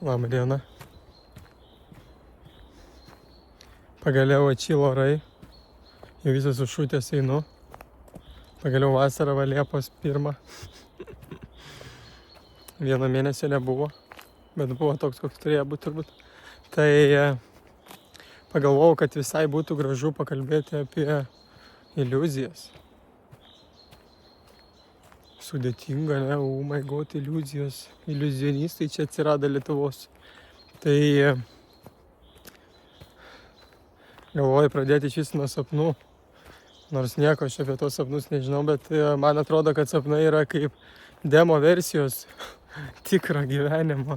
Labą dieną. Pagaliau atšilo orai. Jau visas užšutęs einu. Pagaliau vasara va Liepos 1. Vieno mėnesio nebuvo, bet buvo toks, koks turėjo būti turbūt. Tai pagalvojau, kad visai būtų gražu pakalbėti apie iliuzijas. Sudėtinga, ne? Oh my god, iliuzijos. Iliuzionistai čia atsirado Lietuvos. Tai galvoju pradėti šis nuo sapnų. Nors nieko aš apie tos sapnus nežinau, bet man atrodo, kad sapnai yra kaip demo versijos tikro gyvenimo.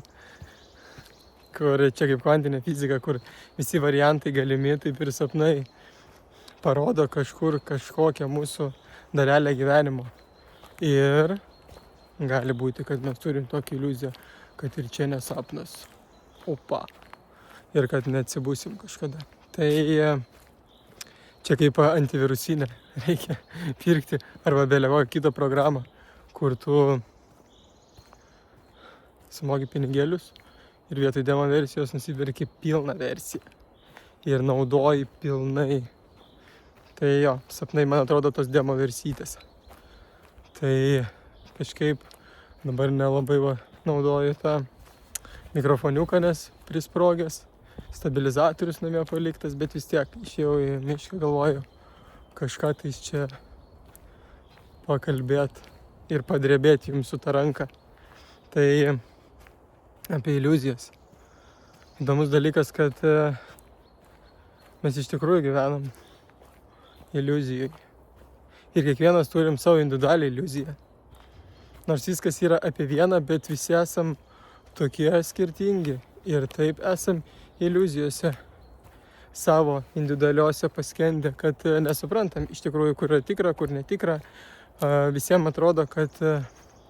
Kur čia kaip kvantinė fizika, kur visi variantai galimi, taip ir sapnai parodo kažkur kažkokią mūsų dalelę gyvenimo. Ir gali būti, kad mes turim tokią iliuziją, kad ir čia nesapnas. Opa. Ir kad neatsibusim kažkada. Tai čia kaip antivirusinė. Reikia pirkti arba belekokią kitą programą, kur tu sumoki pinigėlius ir vietoj demo versijos nusiperki pilną versiją. Ir naudoji pilnai. Tai jo, sapnai man atrodo tos demo versytės. Tai kažkaip dabar nelabai naudoju tą mikrofoniuką, nes prisprogęs, stabilizatorius namie paliktas, bet vis tiek išėjau į mišką, galvoju kažką tai čia pakalbėti ir padrebėti jums su ta ranka. Tai apie iliuzijas. Įdomus dalykas, kad mes iš tikrųjų gyvenam iliuzijai. Ir kiekvienas turim savo individualią iliuziją. Nors viskas yra apie vieną, bet visi esam tokie skirtingi. Ir taip esam iliuzijose savo individualiuose paskendę, kad nesuprantam iš tikrųjų, kur yra tikra, kur netikra. Visiems atrodo, kad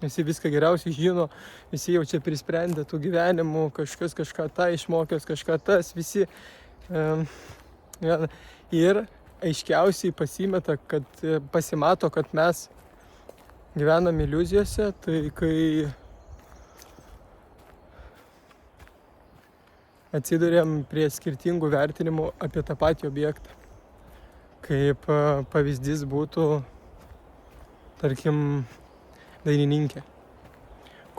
visi viską geriausiai žino, visi jau čia prisprendė tų gyvenimų, kažkas kažką tą išmokęs, kažką tas, visi. Ir aiškiausiai pasimato, kad mes gyvenam iliuzijose, tai kai atsiduriam prie skirtingų vertinimų apie tą patį objektą. Kaip pavyzdys būtų, tarkim, dainininkė,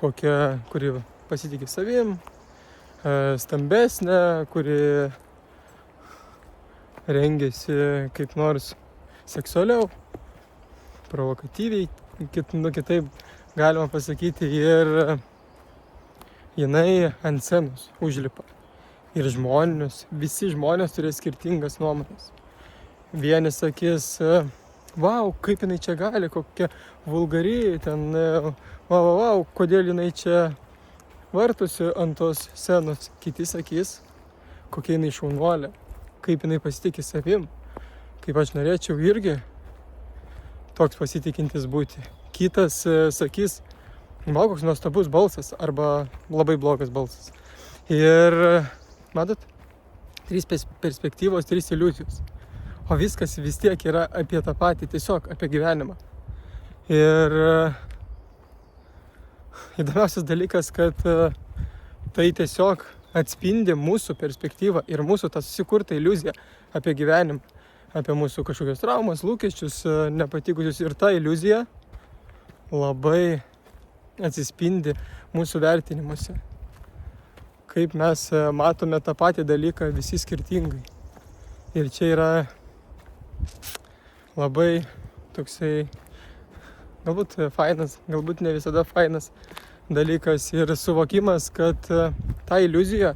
kuri pasitiki savim, stambesnė, kuri rengiasi kaip nors seksualiau, provokatyviai, kitaip galima pasakyti, ir jinai ant scenos užlipa. Ir visi žmonės turės skirtingas nuomonės. Vieni sakys, vau, kaip jinai čia gali, kokia vulgari, ten, vau, kodėl jinai čia vartosi ant tos scenos. Kiti sakys, kokia jinai šaunuolė, kaip jinai pasitikė savim, kaip aš norėčiau irgi toks pasitikintis būti. Kitas sakys, koks nuostabus balsas arba labai blogas balsas. Ir matot, 3 perspektyvos, 3 iliuzijos. O viskas vis tiek yra apie tą patį, tiesiog apie gyvenimą. Ir įdomiausias dalykas, kad tai tiesiog atspindi mūsų perspektyvą ir mūsų tą susikurtą iliuziją apie gyvenimą, apie mūsų kažkokios traumas, lūkesčius, nepatikusius. Ir ta iliuzija labai atsispindi mūsų vertinimuose. Kaip mes matome tą patį dalyką visi skirtingai. Ir čia yra labai toksai, galbūt fainas, galbūt ne visada fainas dalykas ir suvokimas, kad ta iliuzija,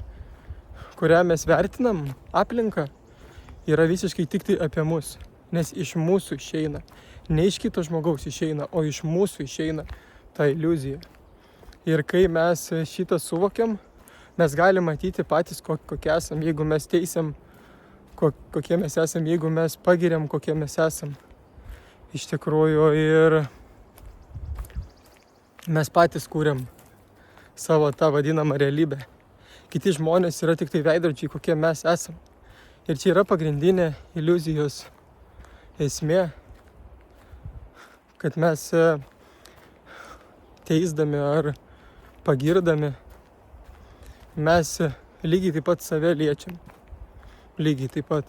kurią mes vertinam, aplinką, yra visiškai tik tai apie mus. Nes iš mūsų išeina, ne iš kito žmogaus išeina, o iš mūsų išeina ta iliuzija. Ir kai mes šitą suvokiam, mes galim matyti patys, kokie esam, jeigu mes teisiam, kokie mes esam, jeigu mes pagiriam, kokie mes esam. Iš tikrųjų, ir mes patys kūrėm savo tą vadinamą realybę. Kiti žmonės yra tik tai veidrodžiai, kokie mes esam. Ir čia yra pagrindinė iliuzijos esmė, kad mes teisdami ar pagirdami mes lygiai taip pat save liečiam. Lygiai taip pat.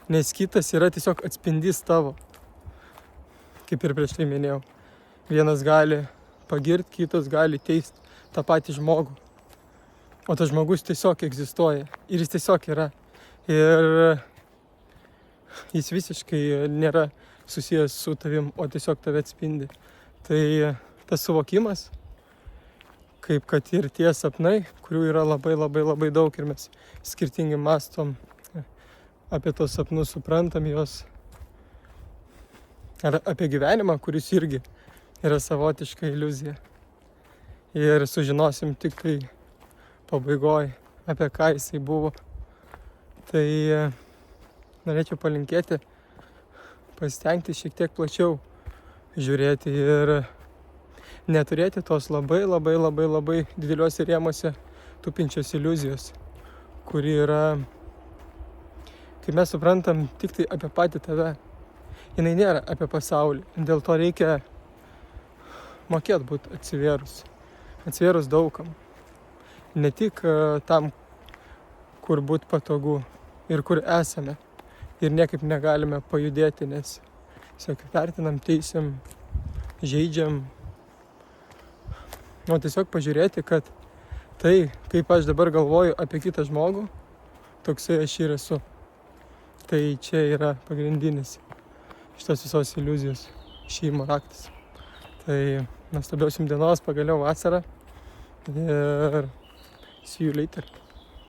Nes kitas yra tiesiog atspindys tavo. Kaip ir prieš tai minėjau. Vienas gali pagirti, kitas gali teisti tą patį žmogų. O tas žmogus tiesiog egzistuoja. Ir jis tiesiog yra. Ir jis visiškai nėra susijęs su tavim, o tiesiog tave atspindi. Tai tas suvokimas, kaip kad ir tie sapnai, kurių yra labai daug ir mes skirtingai mastom apie tos sapnus, suprantam juos. Ar apie gyvenimą, kuris irgi yra savotiška iliuzija. Ir sužinosim tik tai pabaigoj, apie ką jisai buvo. Tai norėčiau palinkėti, pasistengti šiek tiek plačiau žiūrėti ir neturėti tos labai dideliuose rėmuose tupinčios iliuzijos, kuri yra, kai mes suprantam tik tai apie patį tave, jinai nėra apie pasaulį. Dėl to reikia mokėti būti atsivėrus daugam. Ne tik tam, kur būt patogu ir kur esame. Ir niekaip negalime pajudėti, nes tiesiog vertinam, teisiam, žaidžiam. O tiesiog pažiūrėti, kad tai, kaip aš dabar galvoju apie kitą žmogų, toksai aš ir esu. Tai čia yra pagrindinis šitos visos iliuzijos išėjimo raktas. Tai nuostabiausiam dienos, pagaliau vasara. Ir see you later.